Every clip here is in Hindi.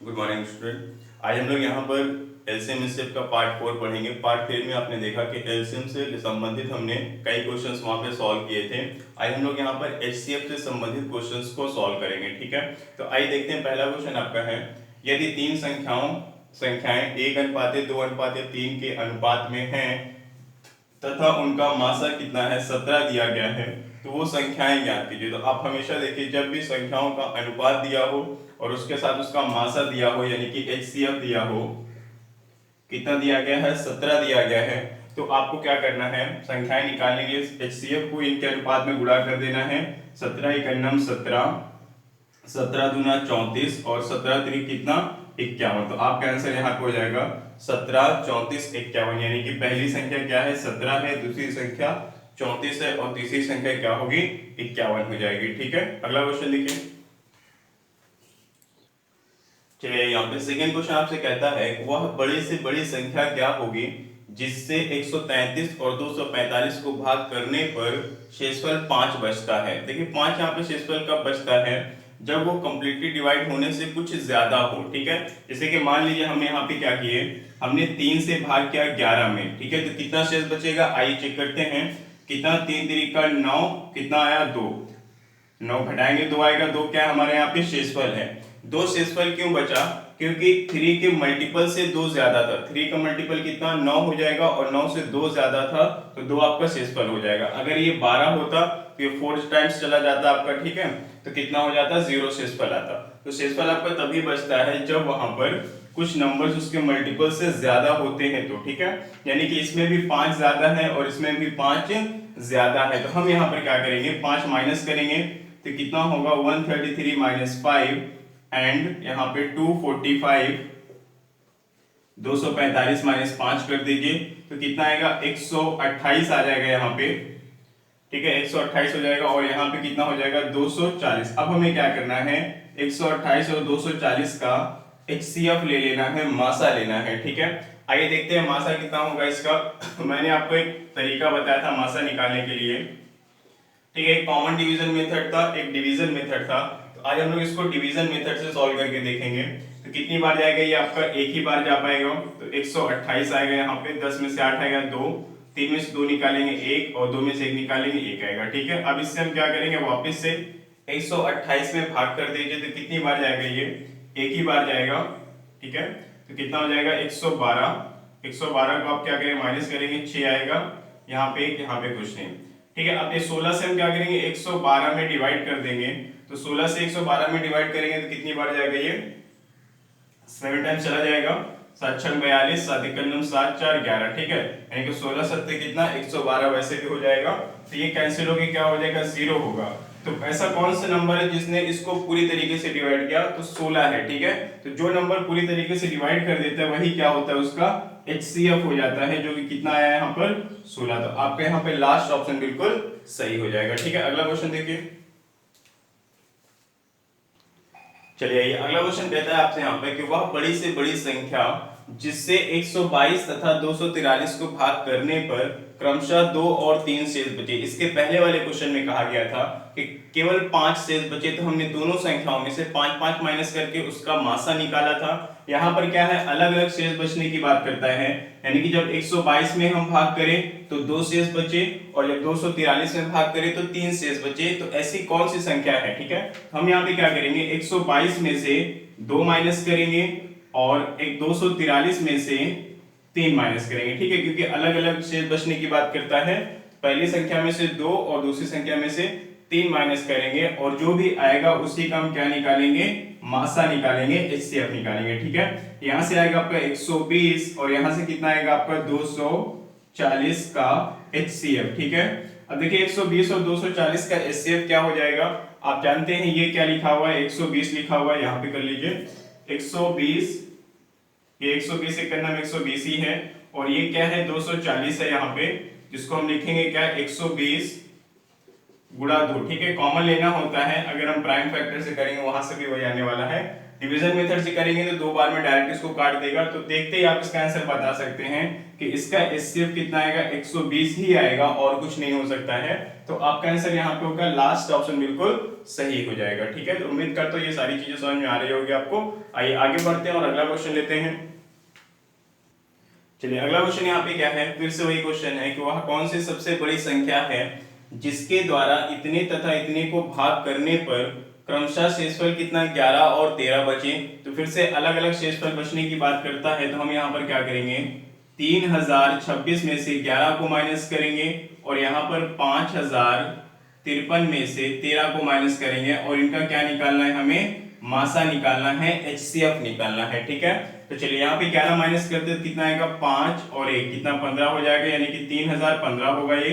Good morning student. आज हम लोग यहाँ पर एलसीएम एचसीएफ का पार्ट 4 पढ़ेंगे। पार्ट 3 में आपने देखा कि एलसीएम से संबंधित हमने कई क्वेश्चंस वहाँ पे सॉल्व किए थे। आज हम लोग यहाँ पर एचसीएफ से संबंधित क्वेश्चंस को सॉल्व करेंगे, ठीक है। तो आइए देखते हैं, पहला क्वेश्चन आपका है, यदि तीन संख्याएं 1:2:3 के अनुपात में हैं तथा उनका मासा कितना है 17 दिया गया है, तो वो संख्याएं ज्ञात कीजिए। तो आप हमेशा देखिए, जब भी संख्याओं का अनुपात दिया हो और उसके साथ उसका मासा दिया हो, यानी कि एचसीएफ दिया हो, कितना दिया गया है 17 दिया गया है, तो आपको क्या करना है, संख्याएं निकालने के लिए एचसीएफ को इनके अनुपात में गुणा कर देना है। 17 एकन्नम 17, 17 दूना 34 और 17 त्रिक कितना 51। तो आपका आंसर यहाँ पे हो जाएगा 17, 34, 51, यानी कि पहली संख्या क्या है 17 है, दूसरी संख्या 34 है और तीसरी संख्या क्या होगी 51 हो जाएगी, ठीक है। अगला क्वेश्चन देखिए। चलिए, यहाँ पे सेकेंड क्वेश्चन आपसे कहता है, वह बड़ी से बड़ी संख्या क्या होगी जिससे 133 और 245 को भाग करने पर शेषफल 5 बचता है। देखिए 5 यहाँ पे शेषफल कब बचता है, जब वो कंप्लीटली डिवाइड होने से कुछ ज्यादा हो, ठीक है। जैसे कि मान लीजिए हमने यहाँ पे क्या किए, हमने 3 से भाग किया 11 में, ठीक है। तो कितना शेष बचेगा, आइए चेक करते हैं। कितना, 3 3 9, कितना आया 2, 9 घटाएंगे 2 आएगा, 2 क्या है हमारे यहाँ पे शेषफल है। 2 शेषफल क्यों बचा, क्योंकि 3 के मल्टीपल से 2 ज्यादा था। 3 का मल्टीपल कितना 9 हो जाएगा और 9 से 2 ज्यादा था तो 2 आपका शेषफल हो जाएगा। अगर ये 12 होता तो ये 4 टाइम्स चला जाता आपका, ठीक है। तो कितना हो जाता, 0 शेषफल आता। तो शेषफल आपका तभी बचता है जब वहां पर कुछ नंबर्स उसके मल्टीपल से ज्यादा होते हैं, तो ठीक है। यानी कि इसमें भी 5 ज्यादा है और इसमें भी 5 ज्यादा है, तो हम यहाँ पर क्या करेंगे, 5 माइनस करेंगे तो कितना होगा 133 माइनस 5 एंड यहाँ पे 245, 245 माइनस 5 कर दीजिए तो कितना आएगा 128 आ जाएगा यहाँ पे, ठीक है। 128 हो जाएगा और यहाँ पे कितना हो जाएगा 240। अब हमें क्या करना है, 128 और 240 का एचसीएफ ले लेना है, मासा लेना है, ठीक है। आइए देखते हैं मासा कितना होगा इसका। मैंने आपको एक तरीका बताया था मासा निकालने के लिए, ठीक है। एक कॉमन डिवीजन मेथड था, एक डिवीजन मेथड था। तो आज हम लोग इसको डिवीजन मेथड से सॉल्व करके देखेंगे। तो कितनी बार जाएगा ये आपका, एक ही बार जा पाएगा। तो 128 आएगा यहाँ पे, 10 में से 8 आएगा 2, 3 में से 2 निकालेंगे 1 और 2 में से 1 निकालेंगे 1 आएगा, ठीक है। अब इससे हम क्या करेंगे, वापस से 128 में भाग कर दीजिए तो कितनी बार जाएगा ये, एक ही बार जाएगा, ठीक है। तो कितना हो जाएगा 112, 112 को आप क्या करेंगे माइनस करेंगे 6 आएगा, यहाँ पे यहाँ पे कुछ नहीं, ठीक है। अब ये 16 से हम क्या करेंगे 112 में डिवाइड कर देंगे। तो 16 से 112 में डिवाइड करेंगे तो कितनी बार जाएगा ये, 7 टाइम चला जाएगा। 7 6 42, 7 एकन्नम 7 4 11, ठीक है। यानी कि 16 सत्ते कितना 112 वैसे भी हो जाएगा। तो ये कैंसिल होके क्या हो जाएगा 0 होगा। तो ऐसा कौन सा नंबर है जिसने इसको पूरी तरीके से डिवाइड किया, तो 16 है, ठीक है। तो जो नंबर पूरी तरीके से डिवाइड कर देता है वही क्या होता है उसका एचसीएफ हो जाता है, जो कि कितना आया यहाँ पर 16। तो आपका यहाँ पे लास्ट ऑप्शन बिल्कुल सही हो जाएगा, ठीक है। अगला क्वेश्चन देखिए। चलिए, ये अगला क्वेश्चन कहता है आपसे यहाँ पे कि वह बड़ी से बड़ी संख्या जिससे 122 तथा 243 को भाग करने पर क्रमशः 2 और 3 शेष बचे। इसके पहले वाले क्वेश्चन में कहा गया था कि केवल 5 शेष बचे, तो हमने दोनों संख्याओं में से 5 5 माइनस करके उसका मासा निकाला था। यहाँ पर क्या है, अलग अलग शेष बचने की बात करता है, यानी कि जब 122 में हम भाग करें तो 2 शेष बचे और जब 243 में भाग करें तो 3 शेष बचे। तो ऐसी कौन सी संख्या है, ठीक है। हम यहाँ पे क्या करेंगे, 122 में से 2 माइनस करेंगे और एक 243 में से 3 माइनस करेंगे, ठीक है, क्योंकि अलग अलग शेष बचने की बात करता है। पहली संख्या में से 2 और दूसरी संख्या में से 3 माइनस करेंगे और जो भी आएगा उसी का हम क्या निकालेंगे, मासा निकालेंगे, एचसीएफ निकालेंगे, ठीक है। यहां से आएगा आपका 120 और यहां से कितना आएगा आपका 240 का एचसीएफ, ठीक है। अब देखिए 120 और 240 का एचसीएफ क्या हो जाएगा, आप जानते हैं ये क्या लिखा हुआ है, 120 लिखा हुआ है, यहाँ पे कर लीजिए 120, ये 120 एक करना में 120 ही है और ये क्या है 240 है यहाँ पे, जिसको हम लिखेंगे क्या 120 गुणा 2, ठीक है। कॉमन लेना होता है, अगर हम प्राइम फैक्टर से करेंगे वहां से भी वही आने वाला है। डिवीजन मेथड से करेंगे तो 2 बार में डायरेक्ट इसको काट देगा। तो देखते ही आप इसका आंसर बता सकते हैं कि इसका एचसीएफ कितना आएगा, 120 ही आएगा और कुछ नहीं हो सकता है। तो आपका आंसर यहाँ पे होगा लास्ट ऑप्शन बिल्कुल सही हो जाएगा। ठीक है, तो उम्मीद करता हूँ ये सारी चीजें समझ में आ रही होगी आपको। आइए आगे बढ़ते हैं और अगला क्वेश्चन लेते हैं। चलिए अगला क्वेश्चन यहाँ पे क्या है, फिर से वही क्वेश्चन है कि वह कौन सी सबसे बड़ी संख्या है जिसके द्वारा इतने तथा इतने को भाग करने पर क्रमशः शेषफल कितना 11 और 13 बचे। तो फिर से अलग अलग शेषफल बचने की बात करता है, तो हम यहाँ पर क्या करेंगे, 3026 में से 11 को माइनस करेंगे और यहाँ पर 5053 में से 13 को माइनस करेंगे और इनका क्या निकालना है, हमें मासा निकालना है, HCF निकालना है। ठीक है, तो चलिए यहाँ पे 11 माइनस करते तो कितना आएगा, 5 और 1 कितना 15 हो जाएगा, यानी कि 3015 होगा ये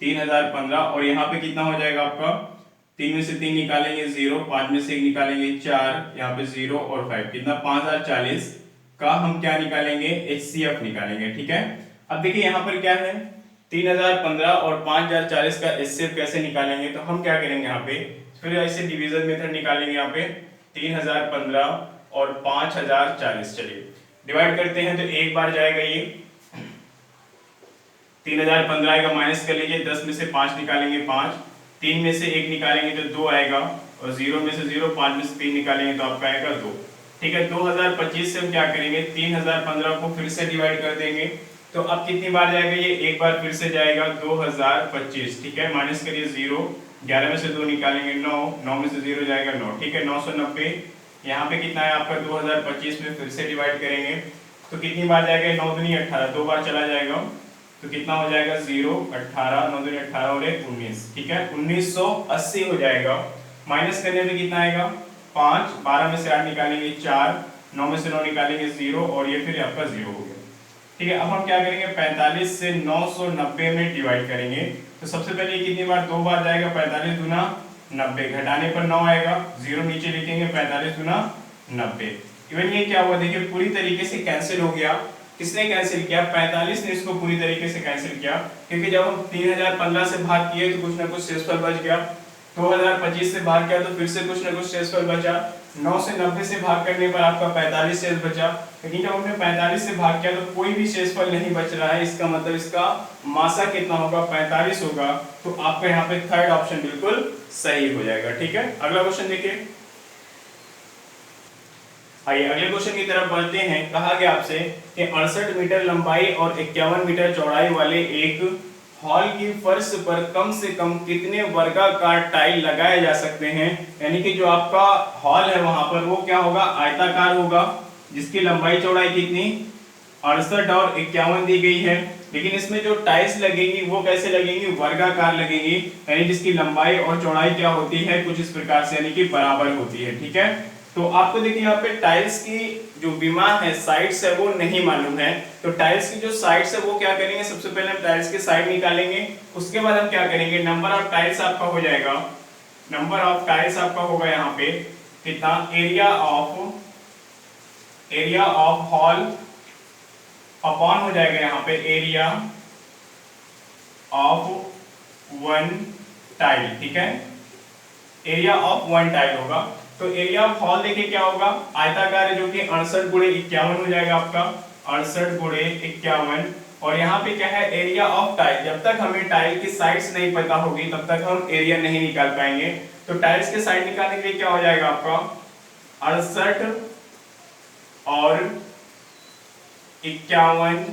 3015। और यहाँ पे कितना हो जाएगा आपका, 3 में से 3 निकालेंगे 0, 5 में से 1 निकालेंगे 4, यहाँ पे 0 और 5 कितना 5040 का हम क्या निकालेंगे, HCF निकालेंगे। ठीक है, अब देखिए यहाँ पर क्या है, 3015 और 5040 का HCF कैसे निकालेंगे, तो हम क्या करेंगे यहाँ पे फिर ऐसे डिवीजन मेथड निकालेंगे। यहाँ पे 3015 और 5040, चलिए डिवाइड करते हैं तो एक बार जाएगा ये 3015 आएगा, माइनस कर लीजिए, 10 में से 5 निकालेंगे 5, 3 में से 1 निकालेंगे तो 2 आएगा और 0 में से 0, 5 में से 3 निकालेंगे तो आपका आएगा 2। ठीक है, 2025 से हम क्या करेंगे, 3015 को फिर से डिवाइड कर देंगे, तो अब कितनी बार जाएगा ये, एक बार फिर से जाएगा 2025। ठीक है, माइनस करिए 0, 11 में से 2 निकालेंगे 9, 9 में से 0 जाएगा 9। ठीक है, 990 यहाँ पे कितना है आपका 2025 में फिर से डिवाइड करेंगे तो कितनी बार जाएगा, 9 दूनी 18, 2 बार चला जाएगा तो कितना हो जाएगा 0, 18, 9 दूनी 18 और 1 19। ठीक है, 1980 हो जाएगा। माइनस करने में कितना आएगा 5, 12 में से 8 निकालेंगे 4, 9 में से 9 निकालेंगे 0 और ये फिर आपका 0 हो गया। ठीक है, अब हम क्या करेंगे, 45 से 990 में डिवाइड करेंगे, तो सबसे पहले कितनी बार, 2 बार जाएगा, 45 दूना 90, घटाने पर 9 आएगा, 0 नीचे लिखेंगे, 45 दूना 90। इवन ये क्या हुआ, देखिए पूरी तरीके से कैंसिल हो गया। किसने कैंसिल किया, 45 ने इसको पूरी तरीके से कैंसिल किया, क्योंकि जब हम 3015 से भाग किए तो कुछ ना कुछ शेषफल बच गया, 2025 से भाग किया तो फिर से कुछ ना कुछ शेषफल बचा, 9 से 90 से भाग करने पर आपका 45 शेष बचा। लेकिन जब हमने 45 से भाग किया तो कोई भी शेषफल नहीं बच रहा है, इसका मतलब इसका मासा कितना होगा, 45 होगा। तो आपका यहाँ पे थर्ड ऑप्शन बिल्कुल सही हो जाएगा। ठीक है, अगला क्वेश्चन देखिए। आइए अगले क्वेश्चन की तरफ बढ़ते हैं। कहा गया आपसे कि 68 मीटर लंबाई और 51 मीटर चौड़ाई वाले एक हॉल की फर्श पर कम से कम कितने वर्गाकार टाइल लगाए जा सकते हैं। यानी कि जो आपका हॉल है वहां पर वो क्या होगा, आयताकार होगा, जिसकी लंबाई चौड़ाई कितनी 68 और 51 दी गई है। लेकिन इसमें जो टाइल्स लगेंगी वो कैसे लगेंगी, वर्गाकार लगेंगी, यानी जिसकी लंबाई और चौड़ाई क्या होती है, कुछ इस प्रकार से, यानी कि बराबर होती है। ठीक है, तो आपको देखिए यहाँ पे टाइल्स की जो विमान है, साइड्स है, वो नहीं मालूम है। तो टाइल्स की जो साइड्स है वो क्या करेंगे, सबसे पहले हम टाइल्स की साइड निकालेंगे, उसके बाद हम क्या करेंगे, नंबर ऑफ टाइल्स आपका हो जाएगा, नंबर ऑफ टाइल्स आपका होगा यहाँ पे कितना, एरिया ऑफ हॉल अपॉन हो जाएगा यहाँ पे एरिया ऑफ वन टाइल। ठीक है, एरिया ऑफ वन टाइल होगा। तो एरिया ऑफ हॉल देखिए क्या होगा, आयताकार है, जो कि 68 गुणे 51 हो जाएगा आपका, 68 गुणे 51। और यहाँ पे क्या है, एरिया ऑफ टाइल। जब तक हमें टाइल की साइड्स नहीं पता होगी तब तक हम एरिया नहीं निकाल पाएंगे। तो टाइल्स के साइड निकालने के लिए क्या हो जाएगा आपका 68 और 51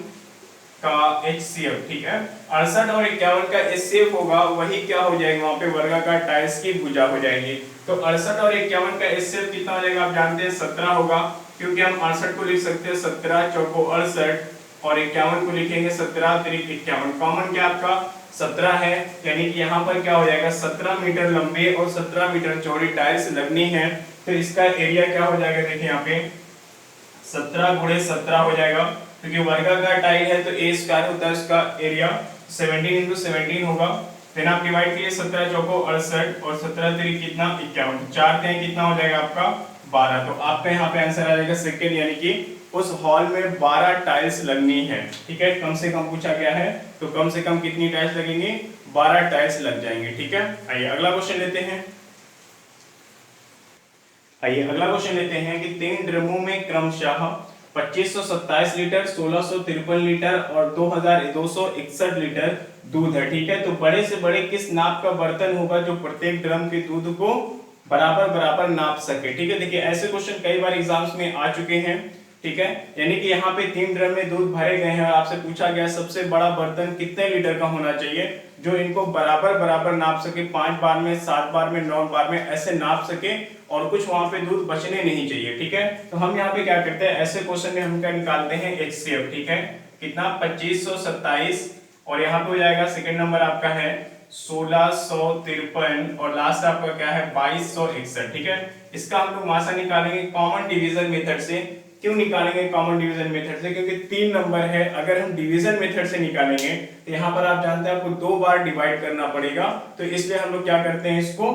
का HCF। ठीक है, 68 और 51 का HCF होगा, वही क्या हो जाएगा, वहां पे वर्गाकार टाइल्स की भुजा हो जाएगी। तो 68 और 51 का HCF कितना हो जाएगा, आप जानते हैं 17 होगा, क्योंकि हम 68 को लिख सकते हैं 17 चौको 68 और 51 को लिखेंगे 17 तिरिक 51। कॉमन क्या आपका 17 है, यानी कि यहाँ पर क्या हो जाएगा 17 मीटर लंबे और 17 मीटर चौड़ी टाइल्स लगनी है। तो इसका एरिया क्या हो जाएगा, देखिए यहाँ पे 17 गुणे 17 हो जाएगा, क्योंकि वर्गाकार टाइल है तो a स्क्वायर होता है उसका एरिया, 17 इंटू 17 होगा। देन आप डिवाइड कीजिए 17 चौको 68 और 17 तिरिक कितना 51, 4 के कितना हो जाएगा आपका 12। तो आपका यहाँ पे आंसर आ जाएगा सेकंड, यानी कि उस हॉल में 12 टाइल्स लगनी है। ठीक है, कम से कम पूछा गया है, तो कम से कम कितनी टाइल्स लगेंगी, 12 टाइल्स लग जाएंगे। ठीक है, आइए अगला क्वेश्चन लेते हैं। आइए अगला क्वेश्चन लेते हैं कि 3 ड्रमों में क्रमशः 2527 लीटर, 1653 लीटर और 2261 लीटर दूध है। ठीक है, तो बड़े से बड़े किस नाप का बर्तन होगा जो प्रत्येक ड्रम के दूध को बराबर बराबर नाप सके। ठीक है, देखिए ऐसे क्वेश्चन कई बार एग्जाम्स में आ चुके हैं। ठीक है, यानी कि यहाँ पे 3 ड्रम में दूध भरे गए हैं और आपसे पूछा गया सबसे बड़ा बर्तन कितने लीटर का होना चाहिए जो इनको बराबर बराबर नाप सके, 5 बार में, 7 बार में, 9 बार में ऐसे नाप सके और कुछ वहां पे दूध बचने नहीं चाहिए। ठीक है, तो हम यहाँ पे क्या करते हैं, ऐसे क्वेश्चन में हम क्या निकालते हैं, HCF। ठीक है, कितना 2527 और यहाँ पे हो जाएगा सेकंड नंबर आपका है 1653 और लास्ट आपका क्या है 2261। ठीक है, इसका हम लोग मासा निकालेंगे कॉमन डिवीजन मेथड से। क्यों निकालेंगे कॉमन डिवीजन मेथड से, क्योंकि 3 नंबर है, अगर हम डिवीजन मेथड से निकालेंगे तो यहाँ पर आप जानते हैं आपको 2 बार डिवाइड करना पड़ेगा, तो इसलिए हम लोग क्या करते हैं, इसको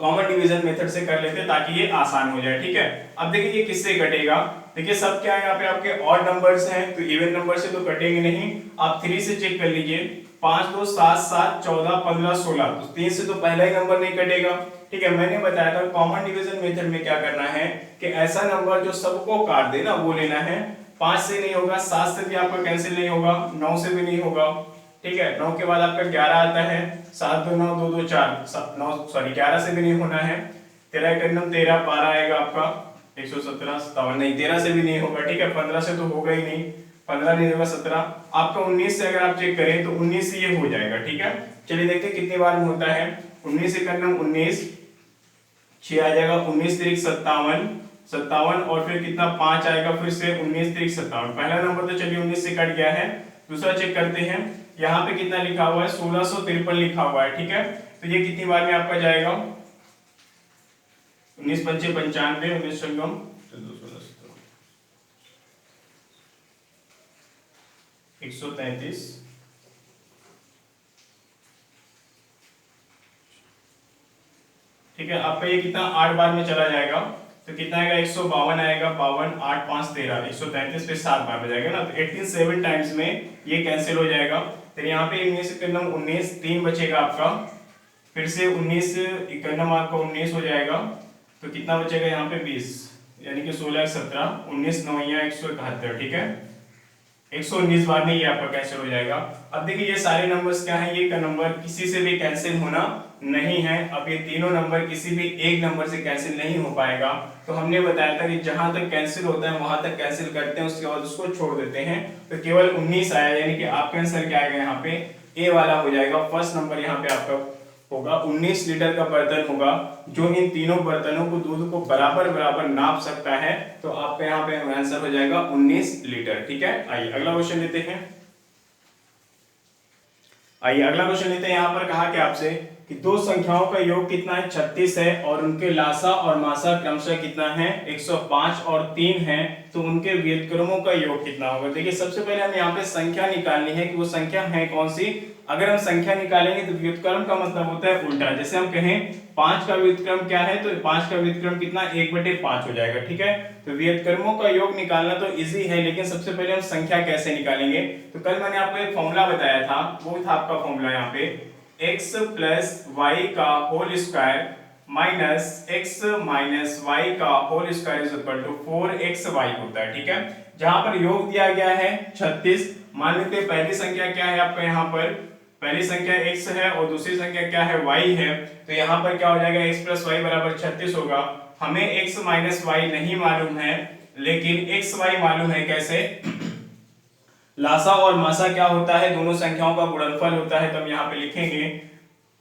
कॉमन डिवीजन मेथड से कर लेते हैं ताकि ये आसान हो जाए। ठीक है, अब देखिए ये किससे कटेगा, देखिए सब क्या है यहाँ पे आपके ऑड नंबर्स हैं तो इवन नंबर से तो कटेंगे नहीं। आप 3 से चेक कर लीजिए, 5 2 7 7 14 15 16, तो 3 से तो पहला ही नंबर नहीं कटेगा। ठीक है, मैंने बताया था कॉमन डिवीजन मेथड में क्या करना है कि ऐसा नंबर जो सबको काट दे ना वो लेना है। 5 से नहीं होगा, 7 से भी आपका कैंसिल नहीं होगा, 9 से भी नहीं होगा। ठीक है, 9 के बाद आपका 11 आता है, 7 2 9 2 2 4 9 सॉरी 11 से भी नहीं होना है, 13 का 13 12 आएगा आपका 117 57 नहीं, 13 से भी नहीं होगा। ठीक है, 15 से तो होगा ही नहीं, 15 नहीं होगा 17, आपका 19 से अगर आप चेक करें तो 19 से ये हो जाएगा। ठीक है, चलिए देखते हैं कितनी बार में होता है। 19 से करना 19 6 आ जाएगा, 19 3 57 57 और फिर कितना 5 आएगा, फिर से 19 3 57। पहला नंबर तो चलिए 19 से कट गया है, दूसरा चेक करते हैं। यहाँ पे कितना लिखा हुआ है 1653 लिखा हुआ है। ठीक है, तो ये कितनी बार में आपका जाएगा, 19 पंचे 95, 19 संगम 133। ठीक है, आपका ये कितना 8 बार में चला जाएगा, तो कितना आएगा 152 आएगा, 52 8 5 13 133 पे 7 बार में जाएगा ना, तो 18 7 टाइम्स में ये कैंसिल हो जाएगा। फिर यहाँ पे 19 इक्यानम 19 3 बचेगा आपका, फिर से 19 इक्यानम आपका 19 हो जाएगा, तो कितना बचेगा यहाँ पे 20, यानी कि 16 17 19 9 171। ठीक है, 119 बार में ये आपका कैंसिल हो जाएगा। अब देखिए ये सारे नंबर्स क्या हैं, ये का नंबर किसी से भी कैंसिल होना नहीं है। अब ये तीनों नंबर किसी भी एक नंबर से कैंसिल नहीं हो पाएगा, तो हमने बताया था कि जहां तक कैंसिल होता है वहां तक कैंसिल करते हैं, उसके बाद उसको छोड़ देते हैं। तो केवल 19 आया, यानी कि आपका आंसर क्या आएगा यहाँ पे ए वाला हो जाएगा। फर्स्ट नंबर यहाँ पे आपका होगा, 19 लीटर का बर्तन होगा जो इन तीनों बर्तनों को दूध को बराबर बराबर नाप सकता है, तो आपका यहाँ पे आंसर हो जाएगा 19 लीटर। ठीक है, आइए अगला क्वेश्चन लेते हैं। आइए अगला क्वेश्चन लेते हैं। यहाँ पर कहा कि आपसे कि दो संख्याओं का योग कितना है 36 है और उनके लासा और मासा क्रमशः कितना है 105 और 3 है, तो उनके व्युत्क्रमों का योग कितना होगा। देखिए सबसे पहले हमें यहाँ पे संख्या निकालनी है कि वो संख्या है कौन सी। अगर हम संख्या निकालेंगे तो व्युत्क्रम का मतलब होता है उल्टा। जैसे हम कहें 5 का व्युत्क्रम क्या है, तो 5 का व्युत्क्रम कितना 1/5 हो जाएगा। ठीक है, तो व्युत्क्रमों का योग निकालना तो इजी है, लेकिन सबसे पहले हम संख्या कैसे निकालेंगे। तो कल मैंने आपको एक फॉर्मूला बताया था, वो था आपका फॉर्मूला यहाँ पे x प्लस वाई का whole square minus x minus Y का whole square is equal to 4xy होता है। ठीक है, जहां पर योग दिया गया है 36, मान लेते हैं पहली संख्या क्या है आपका, यहाँ पर पहली संख्या x है और दूसरी संख्या क्या है y है, तो यहाँ पर क्या हो जाएगा x प्लस वाई बराबर 36 होगा। हमें x माइनस वाई नहीं मालूम है, लेकिन x y मालूम है। कैसे, लासा और मासा क्या होता है, दोनों संख्याओं का गुणनफल होता है, तो हम यहाँ पे लिखेंगे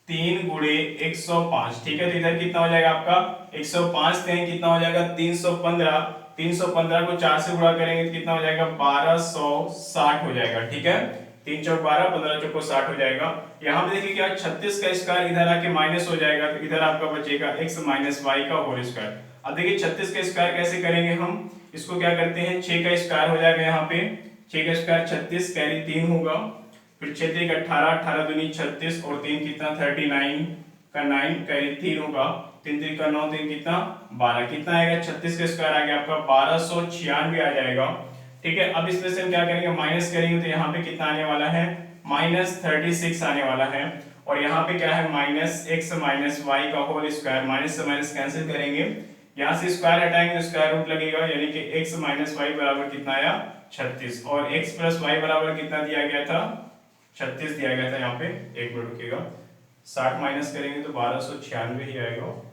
3 गुणे 105। ठीक है, तो इधर कितना हो जाएगा आपका 105 थे, कितना हो जाएगा 315, 315 को 4 से गुणा करेंगे तो कितना हो जाएगा 1260 हो जाएगा। ठीक है, 3 चौक 12 15 चौक 60 हो जाएगा। यहाँ पे देखिए क्या 36 का स्क्वायर इधर आके माइनस हो जाएगा, तो इधर आपका बचेगा x माइनस वाई का होल स्क्वायर। अब देखिए 36 का स्क्वायर कैसे करेंगे हम, इसको क्या करते हैं 6 का स्क्वायर हो जाएगा, यहाँ पे 6 का स्क्वायर 36 कैरी 3 होगा, फिर 6 3 18 18 दूनी 36 और 3 कितना 39 का 9 कैरी 3 होगा, 3 3 का 9 3 कितना 12, कितना आएगा 36 का स्क्वायर आ गया आपका 1296 आ जाएगा। ठीक है, अब इसमें से हम क्या करेंगे माइनस करेंगे, तो यहाँ पे कितना आने वाला है -36 आने वाला है, और यहाँ पे क्या है माइनस x माइनस वाई का होल स्क्वायर, माइनस से माइनस कैंसिल करेंगे, यहाँ से स्क्वायर हटाएंगे तो स्क्वायर रूट लगेगा, यानी कि x माइनस वाई बराबर कितना आया 36, और x प्लस वाई बराबर कितना दिया गया था 36 दिया गया था। यहाँ पे एक मिनट रुकिएगा, 60 माइनस करेंगे तो 1296 ही आएगा।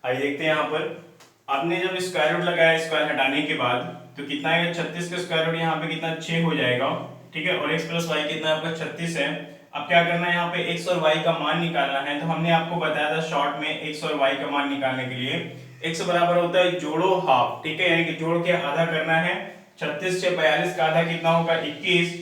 आइए देखते हैं, यहाँ पर आपने जब स्क्वायर रूट लगाया स्क्वायर हटाने के बाद तो कितना आएगा 36 का स्क्वायर रूट यहाँ पे कितना 6 हो जाएगा, ठीक है। और x प्लस वाई कितना आपका 36 है। अब क्या करना है, यहाँ पे x और y का मान निकालना है। तो हमने आपको बताया था शॉर्ट में x और y का मान निकालने के लिए x बराबर होता है जोड़ो हाफ, ठीक है, यानी कि जोड़ के आधा करना है। 36 से 42 का आधा कितना होगा 21,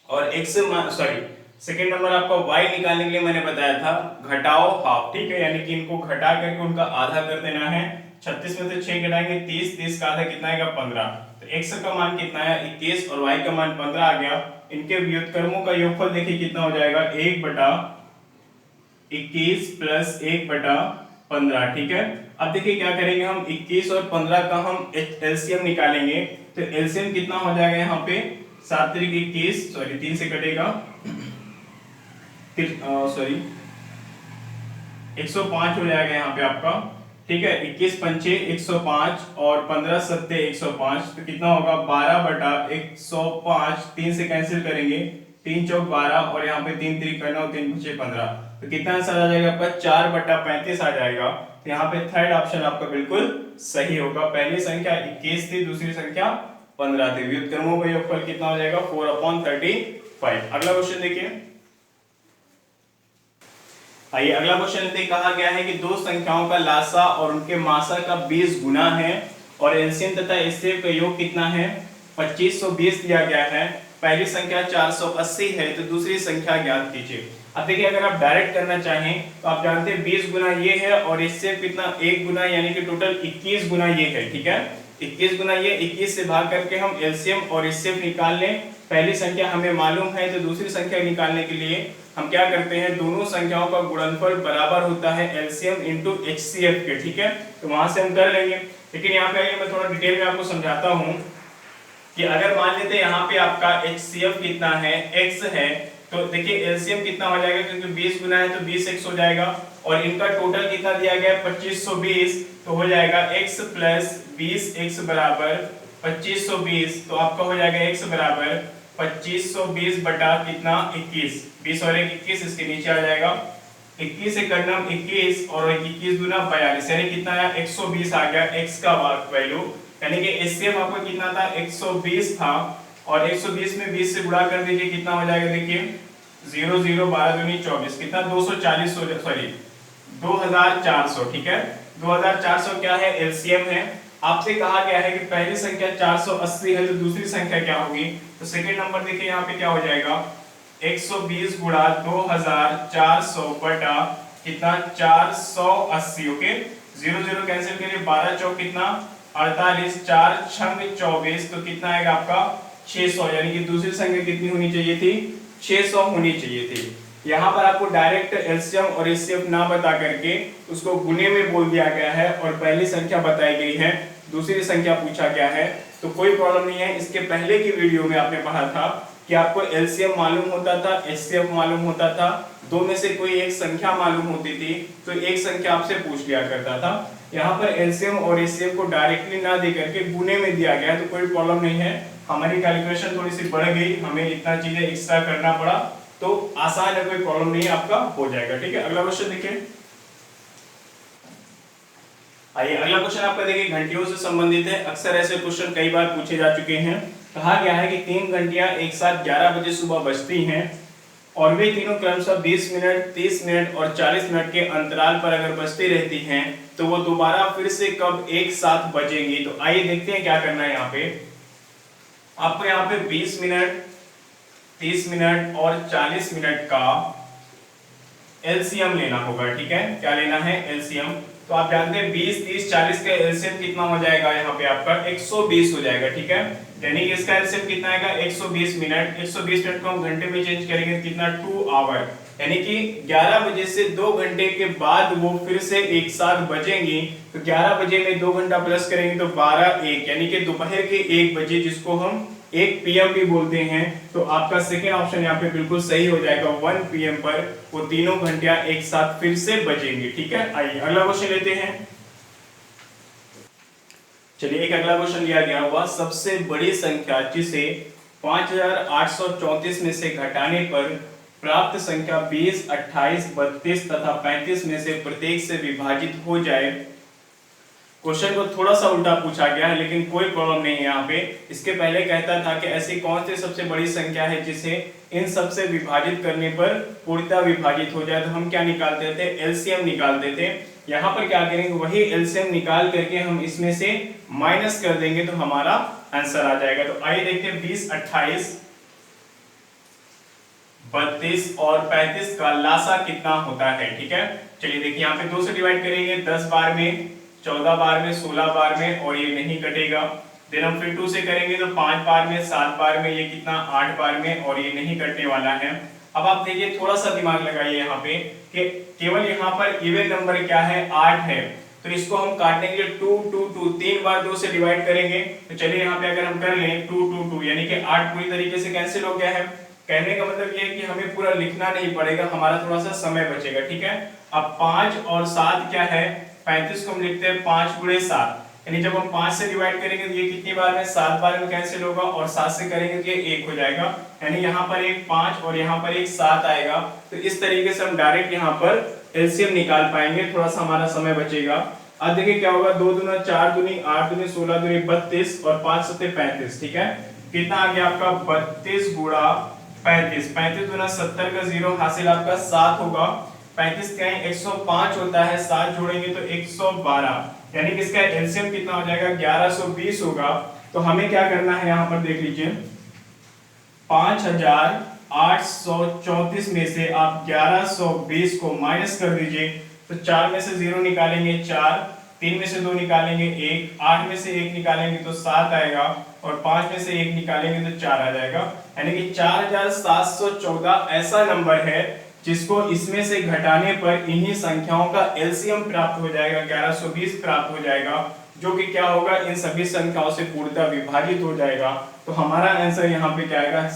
और x सॉरी सेकेंड नंबर आपका y निकालने के लिए मैंने बताया था घटाओ हाफ, ठीक है, यानी कि इनको घटा करके उनका आधा कर देना है। 36 में से 6 घटाएंगे 30, 30 का आधा कितना आएगा 15। तो x का मान कितना है 21 और y का मान 15 आ गया। इनके व्युत्क्रमों का योगफल देखिए कितना हो जाएगा 1/21 प्लस 1/15, ठीक है। अब देखिए क्या करेंगे हम 21 और 15 का हम एलसीएम निकालेंगे। तो एलसीएम कितना हो जाएगा यहाँ पे 7 त्रिक 21, सॉरी 3 से कटेगा सॉरी 105 हो जाएगा यहाँ पे आपका, ठीक है। 21 पंचे 105 और 15 सत्ते 105, तो कितना होगा 12/105। 3 से कैंसिल करेंगे, 3 चौक 12 और यहाँ पे 3 त्रिक करना हो 3 पंचे 15, तो कितना आंसर आ जाएगा आपका 4/35 आ जाएगा। तो यहाँ पे थर्ड ऑप्शन आपका बिल्कुल सही होगा। पहली संख्या 21 थी, दूसरी संख्या 15 थी। व्युत्क्रमों का योगफल कितना हो जाएगा 4/35। अगला क्वेश्चन देखिए। आइए अगला क्वेश्चन देखिए, कहा गया है कि दो संख्याओं का लासा और उनके मासा का 20 गुना है और एलसीएम तथा एचसीएफ का योग कितना है 2520 दिया गया है। पहली संख्या 480 है तो दूसरी संख्या ज्ञात कीजिए। अब देखिए अगर आप डायरेक्ट करना चाहें तो आप जानते हैं 20 गुना ये है और इससे कितना 1 गुना, यानी कि टोटल 21 गुना ये है, ठीक है। 21 गुना ये, 21 से भाग करके हम एलसीएम और एचसीएफ निकाल लें। पहली संख्या हमें मालूम है तो दूसरी संख्या निकालने के लिए हम क्या करते हैं, दोनों संख्याओं का गुणनफल बराबर होता है एलसीएम इंटू एचसीएफ के, ठीक है। तो वहां से हम कर लेंगे। लेकिन यहाँ पे आइए मैं थोड़ा डिटेल में आपको समझाता हूँ कि अगर मान लेते हैं यहाँ पे आपका एचसीएफ कितना है x है, तो देखिए एलसीएम कितना हो जाएगा, क्योंकि 20 गुना है तो 20x हो जाएगा और इनका टोटल कितना दिया गया है 2520, तो हो जाएगा x प्लस 20x बराबर 2520। तो आपका हो जाएगा x बराबर 2520 बटा कितना 21, 20 और 1 21, इसके नीचे आ जाएगा 21 से करना 21 और 21 दूना 42, यानी कितना आया 120 आ गया x का वैल्यू। यानी कि एचसीएफ आपका कितना था 120 था और 120 में 20 से गुणा कर दीजिए, कितना हो जाएगा देखिए 0 0 12 दूनी 24, कितना 240 सॉरी 2400, ठीक है। 2400 क्या है एलसीएम है। आपसे कहा गया है कि पहली संख्या 480 है तो दूसरी संख्या क्या होगी, तो सेकंड नंबर देखिए यहाँ पे क्या हो जाएगा 120 गुणा 2400 बटा कितना 480, ओके। 0 0 कैंसिल करिए, 12 चौक कितना 48, 4 छंग 24, तो कितना आएगा आपका 600, यानी कि दूसरी संख्या कितनी होनी चाहिए थी 600 होनी चाहिए थी। यहाँ पर आपको डायरेक्ट एलसीएम और एचसीएफ ना बता करके उसको गुने में बोल दिया गया है और पहली संख्या बताई गई है, दूसरी संख्या पूछा गया है, तो कोई प्रॉब्लम नहीं है। इसके पहले की वीडियो में आपने पढ़ा था कि आपको एलसीएम मालूम होता था, एचसीएफ मालूम होता था, दो में से कोई एक संख्या मालूम होती थी तो एक संख्या आपसे पूछ लिया करता था। यहाँ पर एलसीएम और एचसीएफ को डायरेक्टली ना दे करके गुने में दिया गया है, तो कोई प्रॉब्लम नहीं है। हमारी कैलकुलेशन थोड़ी सी बढ़ गई, हमें इतना चीजें एक्स्ट्रा करना पड़ा, तो आसान है, कोई प्रॉब्लम नहीं है, आपका हो जाएगा, ठीक है। अगला क्वेश्चन देखिए। आइए अगला क्वेश्चन आपका देखिए घंटियों से संबंधित है। अक्सर ऐसे क्वेश्चन कई बार पूछे जा चुके हैं। कहा गया है कि 3 घंटियां एक साथ 11 बजे सुबह बजती हैं और वे तीनों क्रमशः 20 मिनट, 30 मिनट और 40 मिनट के अंतराल पर अगर बजती रहती हैं तो वो दोबारा फिर से कब एक साथ बजेंगी। तो आइए देखते हैं क्या करना है। यहाँ पे आपको यहाँ पे 20 मिनट, 30 मिनट और 40 मिनट का एलसीएम लेना होगा, ठीक है। क्या लेना है एलसीएम, तो आप जानते हैं 20 30 40 का एलसीएम कितना हो जाएगा, यहाँ पे आपका 120 हो जाएगा, ठीक है। यानी कि इसका एलसीएम कितना आएगा 120 मिनट। 120 मिनट को हम घंटे में चेंज करेंगे कितना 2 आवर, यानी कि 11 बजे से 2 घंटे के बाद वो फिर से एक साथ बजेंगी। तो 11 बजे में 2 घंटा प्लस करेंगे तो 12 1, यानी कि दोपहर के 1 बजे, जिसको हम 1 PM भी बोलते हैं, तो आपका सेकेंड ऑप्शन यहाँ पे बिल्कुल सही हो जाएगा। 1 PM पर वो तीनों घंटियां एक साथ फिर से बजेंगी। ठीक है, आइए अगला क्वेश्चन लेते हैं। चलिए एक अगला क्वेश्चन लिया गया हुआ, सबसे बड़ी संख्या जिसे 5834 में से घटाने पर प्राप्त संख्या 20, 28, 32 तथा 35 में से प्रत्येक से विभाजित हो जाए। क्वेश्चन को थोड़ा सा उल्टा पूछा गया है, लेकिन कोई प्रॉब्लम नहीं है यहाँ पे। इसके पहले कहता था कि ऐसी कौन सी सबसे बड़ी संख्या है जिसे इन सब से विभाजित करने पर पूर्णतः विभाजित हो जाए, तो हम क्या निकालते थे, एलसीएम निकालते थे। यहाँ पर क्या करेंगे, वही एलसीएम निकाल करके हम इसमें से माइनस कर देंगे तो हमारा आंसर आ जाएगा। तो आइए देखते हैं 20, 28, 32 और 35 का लासा कितना होता है। ठीक है, चलिए देखिए यहाँ पे 2 से डिवाइड करेंगे, 10 बार में, 14 बार में, 16 बार में, और ये नहीं कटेगा। देन हम फिर 2 से करेंगे तो 5 बार में, 7 बार में, ये कितना 8 बार में, और ये नहीं कटने वाला है। अब आप देखिए थोड़ा सा दिमाग लगाइए यहाँ पे कि केवल यहाँ पर इवन नंबर क्या है, 8 है, तो इसको हम काटेंगे 2 2 2, 3 बार 2 से डिवाइड करेंगे। तो चलिए यहाँ पे अगर हम कर लें 2 2 2, यानी कि 8 पूरी तरीके से कैंसिल हो गया है। कहने का मतलब ये है कि हमें पूरा लिखना नहीं पड़ेगा, हमारा थोड़ा सा समय बचेगा। ठीक है, अब 5 और 7 क्या है, 35 को हम लिखते हैं 5 गुणे 7, यानी जब हम 5 से डिवाइड करेंगे तो ये कितनी बार में, 7 बार में कैंसिल होगा, और 7 से करेंगे तो ये 1 हो जाएगा, यानी यहाँ पर एक 5 और यहाँ पर एक 7 आएगा। तो इस तरीके से हम डायरेक्ट यहाँ पर एलसीएम निकाल पाएंगे, थोड़ा सा हमारा समय बचेगा। अब देखिए क्या होगा, 2 दूना 4 दूनी 8 दूनी 16 दूनी 32 और 5 सत्ते 35। ठीक है, कितना आ गया आपका, 32 गुणा 35, 35 दूना 70 का 0 हासिल आपका 7 होगा। 35 कहीं 105 होता है, 7 जोड़ेंगे तो 112, यानी कि इसका एलसीएम कितना हो जाएगा, 1120 होगा। तो हमें क्या करना है, यहाँ पर देख लीजिए 5834 में से आप 1120 को माइनस कर दीजिए, तो 4 में से 0 निकालेंगे 4, 3 में से 2 निकालेंगे 1, 8 में से 1 निकालेंगे तो 7 आएगा, और 5 में से 1 निकालेंगे तो 4 आ जाएगा, यानी कि 4714 ऐसा नंबर है जिसको इसमें से घटाने पर इन्हीं संख्याओं का एलसीएम प्राप्त हो जाएगा, 1120 प्राप्त हो जाएगा, जो कि क्या होगा, इन सभी संख्याओं से पूर्णतः विभाजित हो जाएगा। तो हमारा आंसर यहाँ पे क्या आएगा,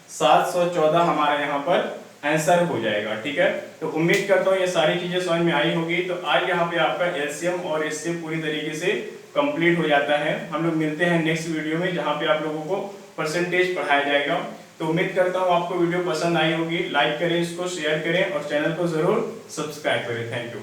4714 हमारा यहाँ पर आंसर हो जाएगा। ठीक है, तो उम्मीद करता हूँ ये सारी चीजें समझ में आई होगी। तो आज यहाँ पे आपका एलसीएम और एचसीएफ पूरी तरीके से कंप्लीट हो जाता है। हम लोग मिलते हैं नेक्स्ट वीडियो में, जहाँ पे आप लोगों को परसेंटेज पढ़ाया जाएगा। तो उम्मीद करता हूँ आपको वीडियो पसंद आई होगी। लाइक करें, इसको शेयर करें और चैनल को जरूर सब्सक्राइब करें। Thank you.